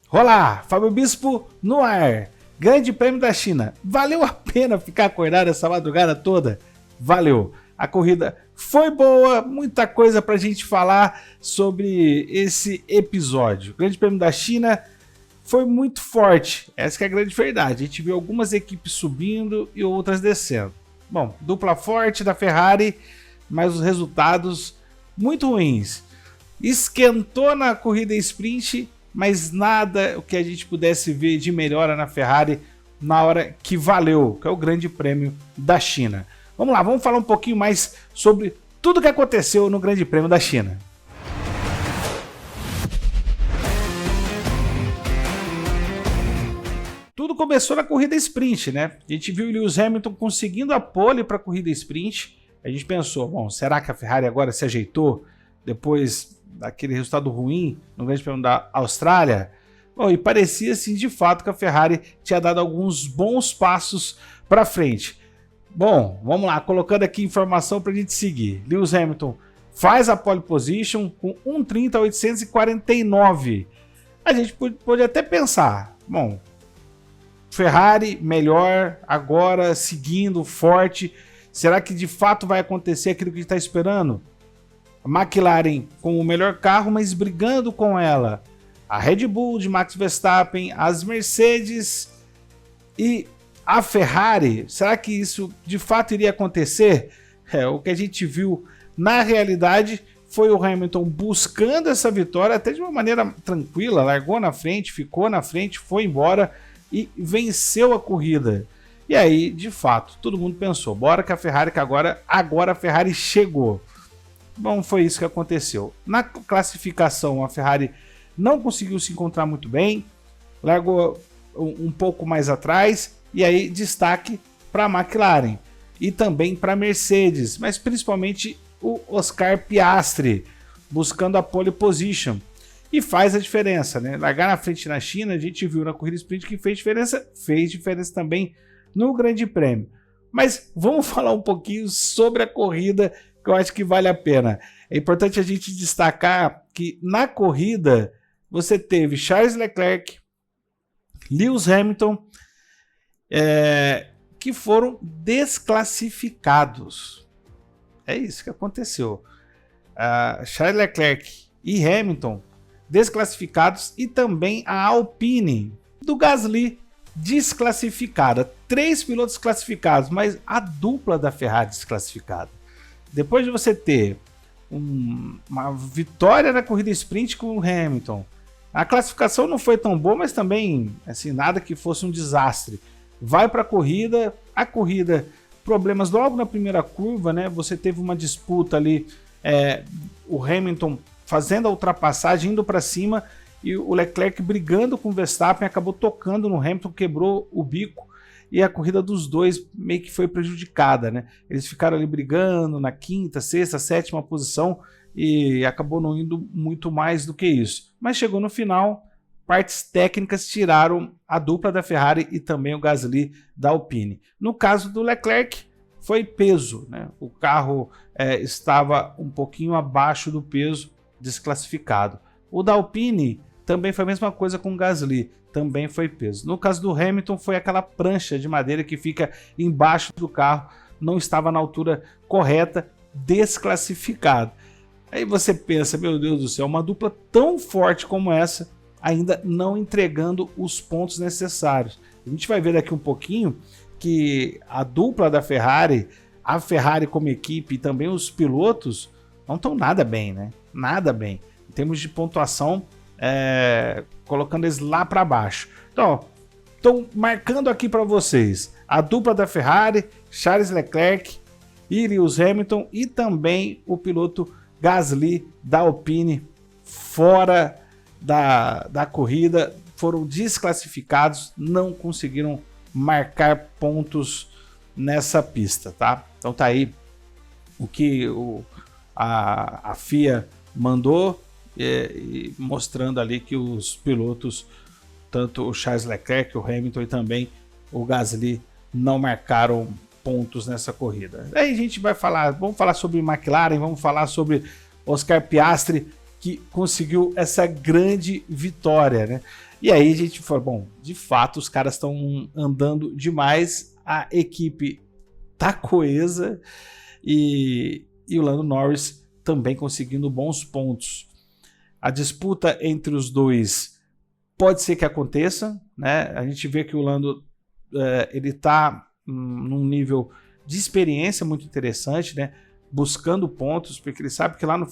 Olá, Fábio Bispo no ar. Grande Prêmio da China. Valeu a pena ficar acordado essa madrugada toda? Valeu. A corrida foi boa, muita coisa pra gente falar sobre esse episódio. O Grande Prêmio da China foi muito forte, essa que é a grande verdade. A gente viu algumas equipes subindo e outras descendo. Bom, dupla forte da Ferrari, mas os resultados muito ruins. Esquentou na corrida sprint, mas nada o que a gente pudesse ver de melhora na Ferrari na hora que valeu, que é o Grande Prêmio da China. Vamos lá, vamos falar um pouquinho mais sobre tudo que aconteceu no Grande Prêmio da China. Tudo começou na corrida sprint, né? A gente viu o Lewis Hamilton conseguindo a pole para a corrida sprint. A gente pensou, bom, será que a Ferrari agora se ajeitou depois daquele resultado ruim no Grande Prêmio da Austrália? Bom, e parecia assim de fato que a Ferrari tinha dado alguns bons passos para frente. Bom, vamos lá, colocando aqui informação para a gente seguir. Lewis Hamilton faz a pole position com 1:30.849. A gente pode até pensar, bom, Ferrari melhor, agora seguindo forte. Será que de fato vai acontecer aquilo que a gente está esperando? A McLaren com o melhor carro, mas brigando com ela. A Red Bull de Max Verstappen, as Mercedes e a Ferrari. Será que isso de fato iria acontecer? O que a gente viu na realidade foi o Hamilton buscando essa vitória até de uma maneira tranquila. Largou na frente, ficou na frente, foi embora e venceu a corrida. E aí, de fato, todo mundo pensou, bora que a Ferrari, que agora a Ferrari chegou. Bom, foi isso que aconteceu. Na classificação, a Ferrari não conseguiu se encontrar muito bem, largou um pouco mais atrás, e aí destaque para a McLaren e também para a Mercedes, mas principalmente o Oscar Piastri, buscando a pole position. E faz a diferença, né? Largar na frente na China, a gente viu na corrida sprint que fez diferença também no Grande Prêmio. Mas vamos falar um pouquinho sobre a corrida, que eu acho que vale a pena. É importante a gente destacar que na corrida você teve Charles Leclerc, Lewis Hamilton, que foram desclassificados. É isso que aconteceu. Charles Leclerc e Hamilton desclassificados, e também a Alpine do Gasly desclassificada. 3 pilotos classificados, mas a dupla da Ferrari desclassificada. Depois de você ter uma vitória na corrida sprint com o Hamilton, a classificação não foi tão boa, mas também assim, nada que fosse um desastre. Vai para a corrida, problemas logo na primeira curva, né? Você teve uma disputa ali, o Hamilton fazendo a ultrapassagem, indo para cima, e o Leclerc brigando com o Verstappen, acabou tocando no Hamilton, quebrou o bico, e a corrida dos dois meio que foi prejudicada, né? Eles ficaram ali brigando na quinta, sexta, sétima posição, e acabou não indo muito mais do que isso. Mas chegou no final, partes técnicas tiraram a dupla da Ferrari e também o Gasly da Alpine. No caso do Leclerc, foi peso, né? O carro estava um pouquinho abaixo do peso, desclassificado. O da Alpine também foi a mesma coisa com o Gasly, também foi peso. No caso do Hamilton, foi aquela prancha de madeira que fica embaixo do carro, não estava na altura correta, desclassificado. Aí você pensa, meu Deus do céu, uma dupla tão forte como essa, ainda não entregando os pontos necessários. A gente vai ver daqui um pouquinho que a dupla da Ferrari, a Ferrari como equipe e também os pilotos não estão nada bem, né? Nada bem. Em termos de pontuação, colocando eles lá para baixo. Então, estou marcando aqui para vocês a dupla da Ferrari, Charles Leclerc e Lewis Hamilton, e também o piloto Gasly da Alpine fora da corrida, foram desclassificados, não conseguiram marcar pontos nessa pista, tá? Então tá aí o que a FIA mandou, e mostrando ali que os pilotos, tanto o Charles Leclerc, o Hamilton e também o Gasly, não marcaram pontos nessa corrida. Aí a gente vai falar, vamos falar sobre McLaren, vamos falar sobre Oscar Piastri, que conseguiu essa grande vitória, né? E aí a gente falou, bom, de fato os caras estão andando demais, a equipe tá coesa e o Lando Norris também conseguindo bons pontos. A disputa entre os dois pode ser que aconteça, né? A gente vê que o Lando ele tá num nível de experiência muito interessante, né? Buscando pontos, porque ele sabe que lá no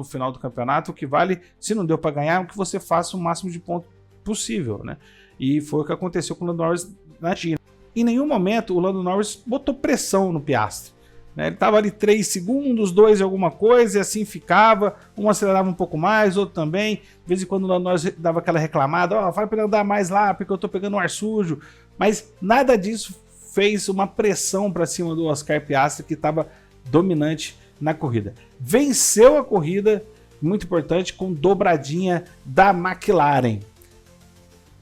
final do campeonato o que vale, se não deu para ganhar, é que você faça o máximo de pontos possível, né? E foi o que aconteceu com o Lando Norris na China. Em nenhum momento o Lando Norris botou pressão no Piastri, né? Ele estava ali 3 segundos, 2 e alguma coisa, e assim ficava, um acelerava um pouco mais, outro também, de vez em quando o Lando Norris dava aquela reclamada, vai para ele andar mais lá, porque eu tô pegando um ar sujo, mas nada disso fez uma pressão para cima do Oscar Piastri, que estava dominante na corrida. Venceu a corrida, muito importante, com dobradinha da McLaren.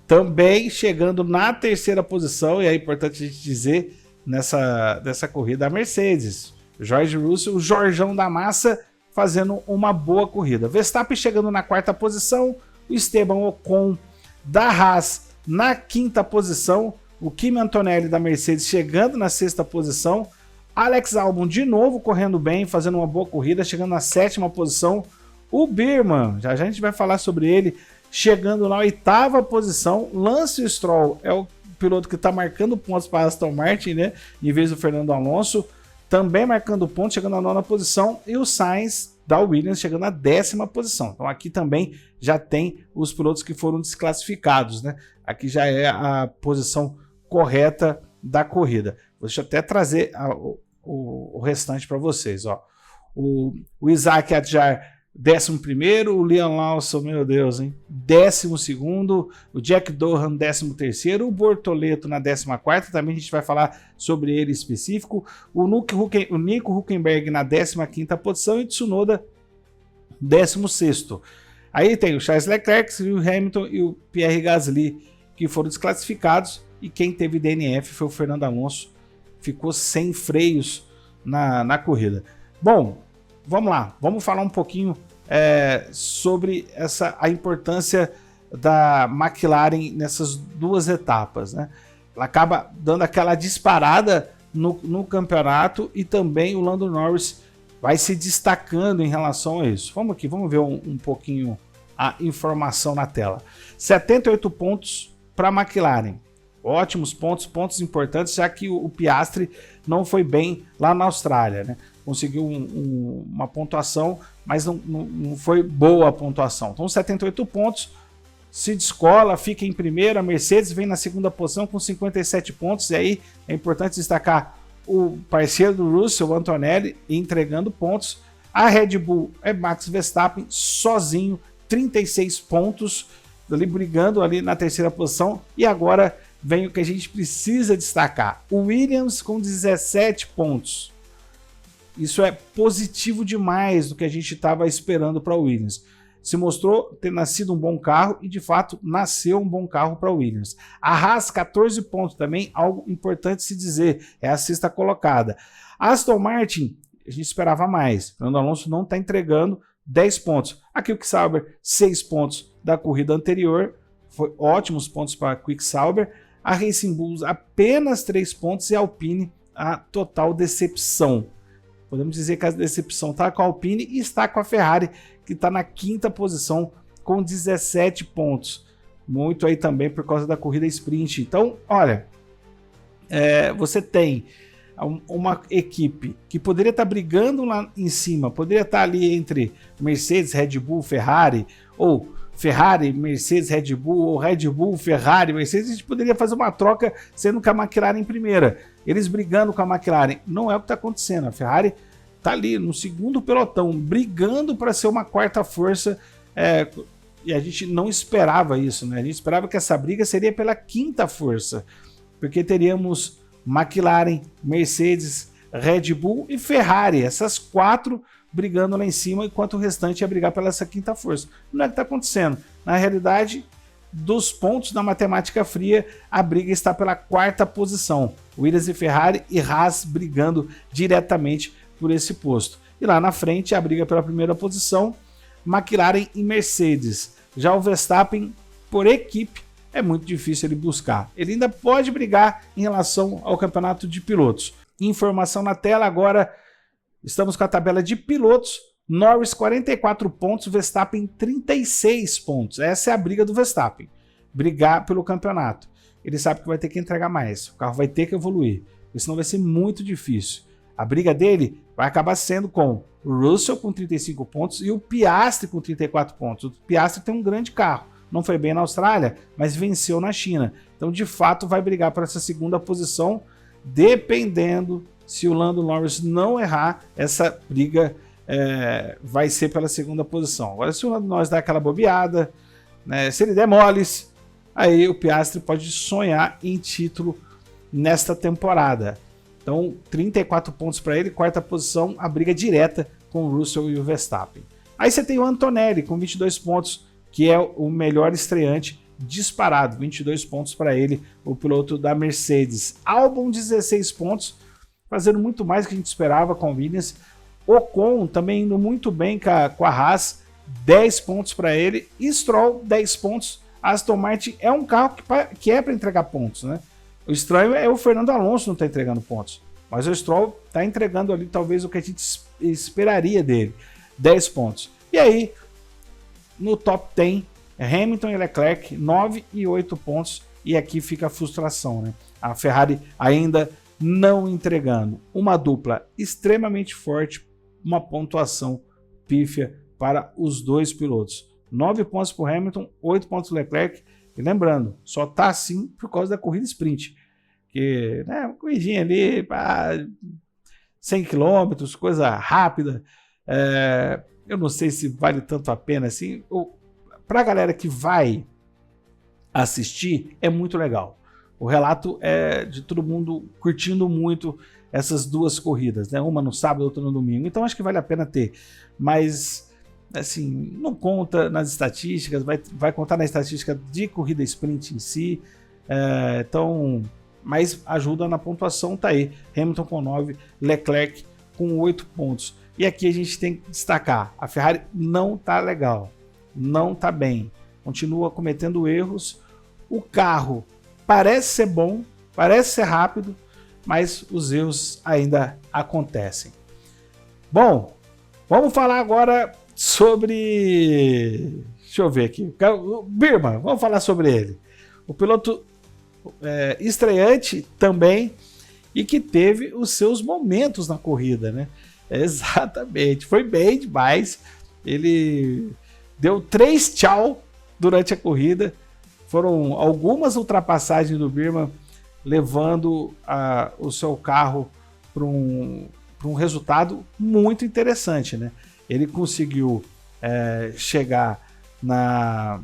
Também chegando na 3ª posição, e é importante a gente dizer, nessa corrida, a Mercedes. George Russell, o Jorjão da massa, fazendo uma boa corrida. Verstappen chegando na 4ª posição, o Esteban Ocon da Haas na 5ª posição, o Kimi Antonelli da Mercedes chegando na 6ª posição, Alex Albon de novo correndo bem, fazendo uma boa corrida, chegando na 7ª posição, o Birman, já a gente vai falar sobre ele, chegando na 8ª posição, Lance Stroll é o piloto que está marcando pontos para Aston Martin, né, em vez do Fernando Alonso, também marcando pontos, chegando na 9ª posição, e o Sainz da Williams chegando na 10ª posição. Então aqui também já tem os pilotos que foram desclassificados, né? Aqui já é a posição correta da corrida. Deixa eu até trazer o restante para vocês. Ó. O Isaac Adjar, 11º, o Liam Lawson, meu Deus, hein? 12º, o Jack Dohan, 13º, o Bortoleto na 14ª, também a gente vai falar sobre ele específico, o Nico Hülkenberg na 15ª posição e o Tsunoda, 16º. Aí tem o Charles Leclerc, o Hamilton e o Pierre Gasly, que foram desclassificados, e quem teve DNF foi o Fernando Alonso, ficou sem freios na corrida. Bom, vamos lá, vamos falar um pouquinho sobre a importância da McLaren nessas 2 etapas, né? Ela acaba dando aquela disparada no campeonato e também o Lando Norris vai se destacando em relação a isso. Vamos aqui, vamos ver um pouquinho a informação na tela. 78 pontos para a McLaren. Ótimos pontos importantes, já que o Piastri não foi bem lá na Austrália, né? Conseguiu uma pontuação, mas não foi boa a pontuação. Então 78 pontos, se descola, fica em primeiro, a Mercedes vem na 2ª posição com 57 pontos, e aí é importante destacar o parceiro do Russell, o Antonelli, entregando pontos. A Red Bull é Max Verstappen sozinho, 36 pontos, ali brigando ali na 3ª posição, e agora vem o que a gente precisa destacar, o Williams com 17 pontos. Isso é positivo demais do que a gente estava esperando para o Williams. Se mostrou ter nascido um bom carro e de fato nasceu um bom carro para o Williams. A Haas 14 pontos também, algo importante se dizer, é a 6ª colocada. A Aston Martin, a gente esperava mais, Fernando Alonso não está entregando 10 pontos. A Quick-Sauber 6 pontos da corrida anterior, foi ótimos pontos para a Quick-Sauber. A Racing Bulls apenas 3 pontos e a Alpine a total decepção. Podemos dizer que a decepção está com a Alpine e está com a Ferrari, que está na 5ª posição com 17 pontos. Muito aí também por causa da corrida sprint. Então, olha, você tem uma equipe que poderia estar brigando lá em cima, poderia estar ali entre Mercedes, Red Bull, Ferrari, ou Ferrari, Mercedes, Red Bull, ou Red Bull, Ferrari, Mercedes. A gente poderia fazer uma troca sendo com a McLaren em primeira, eles brigando com a McLaren. Não é o que está acontecendo, a Ferrari está ali no 2º pelotão, brigando para ser uma 4ª força, e a gente não esperava isso, né? A gente esperava que essa briga seria pela 5ª força, porque teríamos McLaren, Mercedes, Red Bull e Ferrari, essas 4 brigando lá em cima, enquanto o restante ia brigar pela essa 5ª força. Não é o que está acontecendo. Na realidade, dos pontos da matemática fria, a briga está pela 4ª posição. Williams e Ferrari e Haas brigando diretamente por esse posto. E lá na frente, a briga pela 1ª posição, McLaren e Mercedes. Já o Verstappen, por equipe, é muito difícil ele buscar. Ele ainda pode brigar em relação ao campeonato de pilotos. Informação na tela agora, estamos com a tabela de pilotos. Norris 44 pontos, Verstappen 36 pontos. Essa é a briga do Verstappen, brigar pelo campeonato. Ele sabe que vai ter que entregar mais, o carro vai ter que evoluir, porque senão vai ser muito difícil. A briga dele vai acabar sendo com o Russell com 35 pontos e o Piastri com 34 pontos. O Piastri tem um grande carro, não foi bem na Austrália, mas venceu na China. Então, de fato, vai brigar por essa segunda posição, dependendo se o Lando Norris não errar, essa briga vai ser pela segunda posição. Agora, se o Lando Norris dá aquela bobeada, né, se ele der moles, aí o Piastri pode sonhar em título nesta temporada. Então, 34 pontos para ele, quarta posição, a briga direta com o Russell e o Verstappen. Aí você tem o Antonelli com 22 pontos, que é o melhor estreante disparado, 22 pontos para ele, o piloto da Mercedes. Albon 16 pontos, fazendo muito mais do que a gente esperava com o Williams. Ocon também indo muito bem com a Haas, 10 pontos para ele. E Stroll, 10 pontos. Aston Martin é um carro que é para entregar pontos, né? O estranho é o Fernando Alonso não estar entregando pontos. Mas o Stroll está entregando ali talvez o que a gente esperaria dele, 10 pontos. E aí, no top 10, Hamilton e Leclerc, 9 e 8 pontos. E aqui fica a frustração, né? A Ferrari ainda não entregando. Uma dupla extremamente forte, uma pontuação pífia para os dois pilotos. 9 pontos para o Hamilton, 8 pontos para o Leclerc. E lembrando, só está assim por causa da corrida sprint. Que, né, uma corridinha ali, 100 km, coisa rápida. Eu não sei se vale tanto a pena assim. Para a galera que vai assistir, é muito legal. O relato é de todo mundo curtindo muito essas duas corridas, né? Uma no sábado, outra no domingo. Então acho que vale a pena ter. Mas, assim, não conta nas estatísticas, vai contar na estatística de corrida sprint em si. Então, mas ajuda na pontuação, tá aí. Hamilton com 9, Leclerc com 8 pontos. E aqui a gente tem que destacar, a Ferrari não tá legal, não tá bem, continua cometendo erros. O carro parece ser bom, parece ser rápido, mas os erros ainda acontecem. Bom, vamos falar agora sobre... Deixa eu ver aqui. O Birman, vamos falar sobre ele. O piloto estreante também e que teve os seus momentos na corrida, né? Exatamente, foi bem demais. Ele deu 3 tchau durante a corrida. Foram algumas ultrapassagens do Birman levando o seu carro para um resultado muito interessante, né? Ele conseguiu chegar na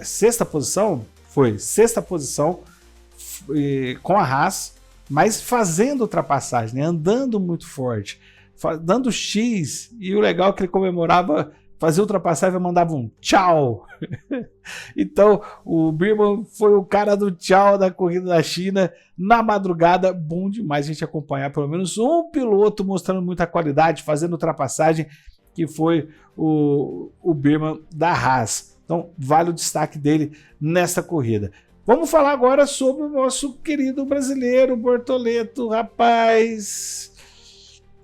sexta posição, com a Haas, mas fazendo ultrapassagem, né? Andando muito forte, dando X, e o legal é que ele comemorava, fazia ultrapassagem e mandava um tchau. Então o Birman foi o cara do tchau da corrida da China na madrugada. Bom demais a gente acompanhar pelo menos um piloto mostrando muita qualidade, fazendo ultrapassagem, que foi o Birman da Haas. Então vale o destaque dele nessa corrida. Vamos falar agora sobre o nosso querido brasileiro Bortoleto, rapaz.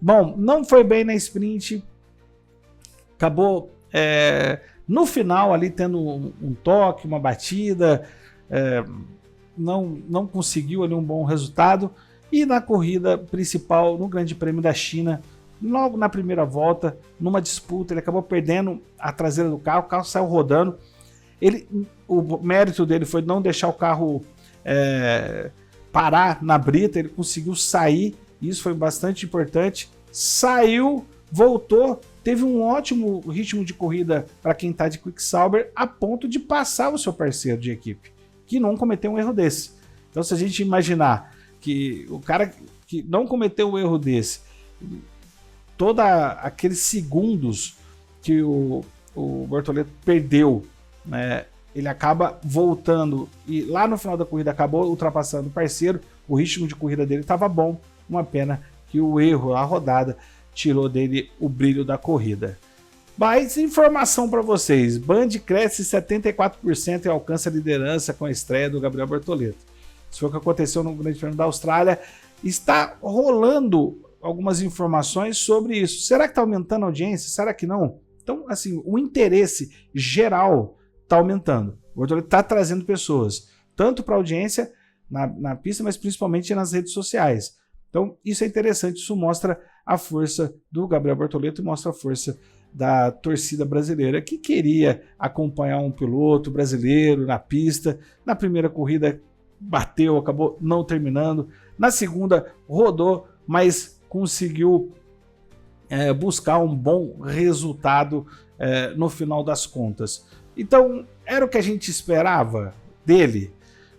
Bom, não foi bem na sprint, acabou no final ali tendo um toque, uma batida, não conseguiu ali um bom resultado. E na corrida principal, no Grande Prêmio da China, logo na primeira volta, numa disputa, ele acabou perdendo a traseira do carro, o carro saiu rodando. O mérito dele foi não deixar o carro parar na brita, ele conseguiu sair, isso foi bastante importante. Saiu, voltou, teve um ótimo ritmo de corrida para quem está de Quick-Sauber, a ponto de passar o seu parceiro de equipe, que não cometeu um erro desse. Então, se a gente imaginar que o cara que não cometeu um erro desse, todos aqueles segundos que o Bortoleto perdeu, né, ele acaba voltando e lá no final da corrida acabou ultrapassando o parceiro. O ritmo de corrida dele estava bom, uma pena que o erro, a rodada, tirou dele o brilho da corrida. Mais informação para vocês. Band cresce 74% e alcança a liderança com a estreia do Gabriel Bortoleto. Isso foi o que aconteceu no Grande Prêmio da Austrália. Está rolando algumas informações sobre isso. Será que está aumentando a audiência? Será que não? Então, assim, o interesse geral está aumentando. O Bortoleto está trazendo pessoas, tanto para a audiência na pista, mas principalmente nas redes sociais. Então, isso é interessante. Isso mostra a força do Gabriel Bortoleto e mostra a força da torcida brasileira, que queria acompanhar um piloto brasileiro na pista. Na primeira corrida bateu, acabou não terminando. Na segunda rodou, mas conseguiu buscar um bom resultado no final das contas. Então, era o que a gente esperava dele?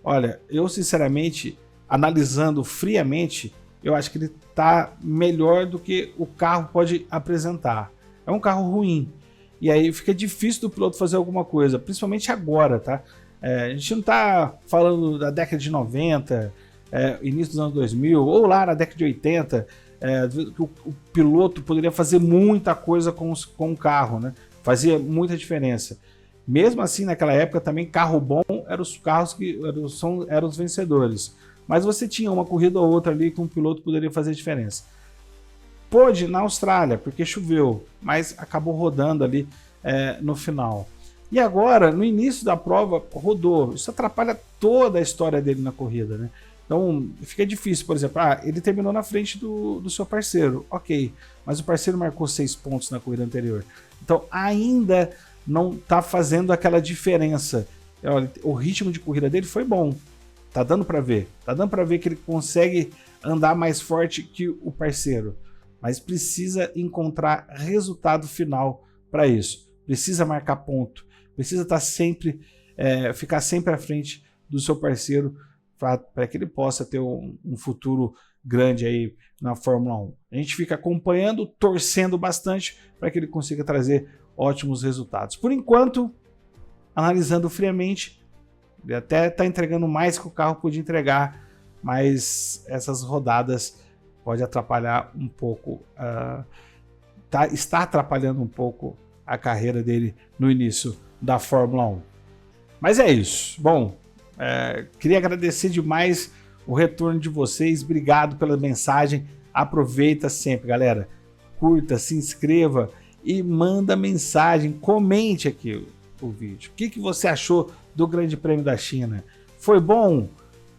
Olha, eu sinceramente, analisando friamente, eu acho que ele está melhor do que o carro pode apresentar. É um carro ruim. E aí fica difícil do piloto fazer alguma coisa, principalmente agora, tá? A gente não tá falando da década de 90, início dos anos 2000, ou lá na década de 80, que o piloto poderia fazer muita coisa com o carro, né? Fazia muita diferença. Mesmo assim, naquela época também, carro bom eram os carros que eram os vencedores. Mas você tinha uma corrida ou outra ali que um piloto poderia fazer diferença. Pôde na Austrália, porque choveu, mas acabou rodando ali no final. E agora, no início da prova, rodou. Isso atrapalha toda a história dele na corrida, né? Então, fica difícil, por exemplo, ele terminou na frente do seu parceiro. Ok, mas o parceiro marcou 6 pontos na corrida anterior. Então, ainda não está fazendo aquela diferença. Olha, o ritmo de corrida dele foi bom. Tá dando para ver. Tá dando para ver que ele consegue andar mais forte que o parceiro. Mas precisa encontrar resultado final para isso. Precisa marcar ponto. Precisa estar sempre, ficar sempre à frente do seu parceiro para que ele possa ter um futuro grande aí na Fórmula 1. A gente fica acompanhando, torcendo bastante para que ele consiga trazer ótimos resultados. Por enquanto, analisando friamente, ele até está entregando mais que o carro podia entregar, mas essas rodadas pode atrapalhar um pouco, está atrapalhando um pouco a carreira dele no início da Fórmula 1. Mas é isso. Bom, queria agradecer demais o retorno de vocês. Obrigado pela mensagem. Aproveita sempre, galera. Curta, se inscreva e manda mensagem. Comente aqui o vídeo. O que você achou do Grande Prêmio da China? Foi bom?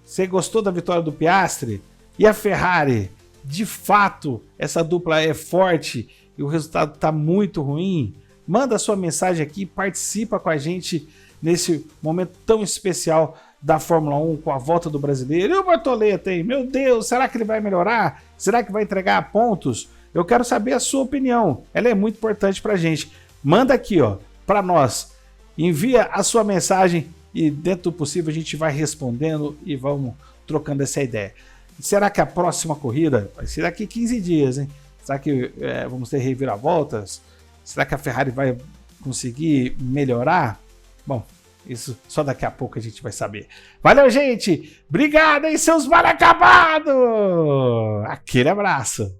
Você gostou da vitória do Piastri? E a Ferrari? De fato, essa dupla é forte e o resultado está muito ruim? Manda sua mensagem aqui, participa com a gente nesse momento tão especial da Fórmula 1, com a volta do brasileiro. E o Bortoleto, hein? Meu Deus, será que ele vai melhorar? Será que vai entregar pontos? Eu quero saber a sua opinião. Ela é muito importante para a gente. Manda aqui, ó, para nós. Envia a sua mensagem e, dentro do possível, a gente vai respondendo e vamos trocando essa ideia. Será que a próxima corrida vai ser daqui 15 dias, hein? Será que vamos ter reviravoltas? Será que a Ferrari vai conseguir melhorar? Bom, isso só daqui a pouco a gente vai saber. Valeu, gente! Obrigado, hein, seus mal acabados! Aquele abraço!